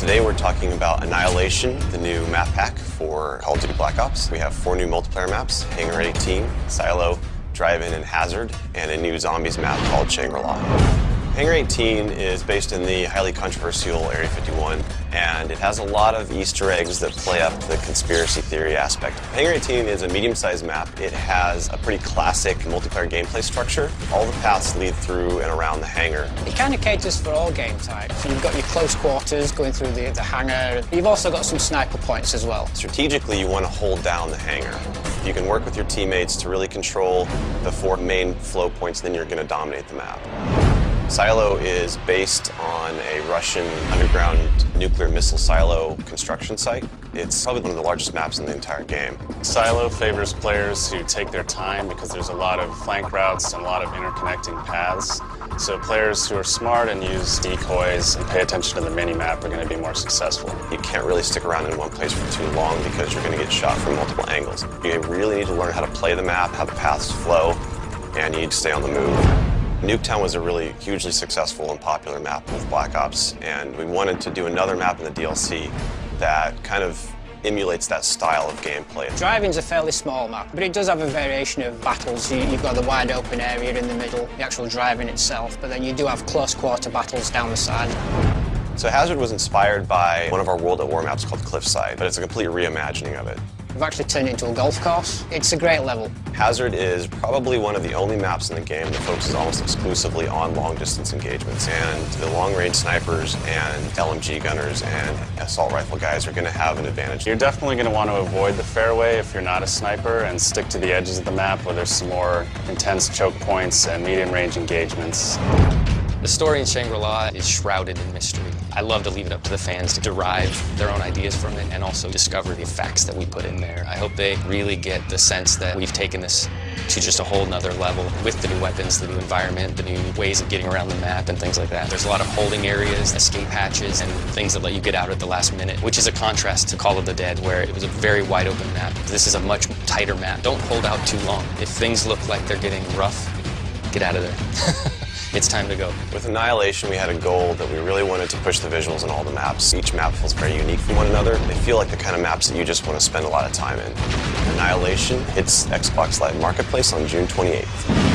Today we're talking about Annihilation, the new map pack for Call of Duty Black Ops. We have 4 new multiplayer maps, Hangar 18, Silo, Drive-In, and Hazard, and a new zombies map called Shangri-La. Hangar 18 is based in the highly controversial Area 51, and it has a lot of Easter eggs that play up the conspiracy theory aspect. Hangar 18 is a medium-sized map. It has a pretty classic multiplayer gameplay structure. All the paths lead through and around the hangar. It kind of caters for all game types. You've got your close quarters going through the hangar. You've also got some sniper points as well. Strategically, you want to hold down the hangar. You can work with your teammates to really control the 4 main flow points, then you're going to dominate the map. Silo is based on a Russian underground nuclear missile silo construction site. It's probably one of the largest maps in the entire game. Silo favors players who take their time because there's a lot of flank routes and a lot of interconnecting paths. So players who are smart and use decoys and pay attention to the mini-map are going to be more successful. You can't really stick around in one place for too long because you're going to get shot from multiple angles. You really need to learn how to play the map, how the paths flow, and you need to stay on the move. Nuketown was a really hugely successful and popular map with Black Ops, and we wanted to do another map in the DLC that kind of emulates that style of gameplay. Drive-In's a fairly small map, but it does have a variation of battles. You've got the wide open area in the middle, the actual Drive-In itself, but then you do have close quarter battles down the side. So Hazard was inspired by one of our World at War maps called Cliffside, but it's a complete reimagining of it. We've actually turned it into a golf course. It's a great level. Hazard is probably one of the only maps in the game that focuses almost exclusively on long-distance engagements, and the long-range snipers and LMG gunners and assault rifle guys are going to have an advantage. You're definitely going to want to avoid the fairway if you're not a sniper and stick to the edges of the map where there's some more intense choke points and medium-range engagements. The story in Shangri-La is shrouded in mystery. I love to leave it up to the fans to derive their own ideas from it and also discover the facts that we put in there. I hope they really get the sense that we've taken this to just a whole nother level with the new weapons, the new environment, the new ways of getting around the map and things like that. There's a lot of holding areas, escape hatches, and things that let you get out at the last minute, which is a contrast to Call of the Dead, where it was a very wide open map. This is a much tighter map. Don't hold out too long. If things look like they're getting rough, get out of there. It's time to go. With Annihilation, we had a goal that we really wanted to push the visuals in all the maps. Each map feels very unique from one another. They feel like the kind of maps that you just want to spend a lot of time in. Annihilation hits Xbox Live Marketplace on June 28th.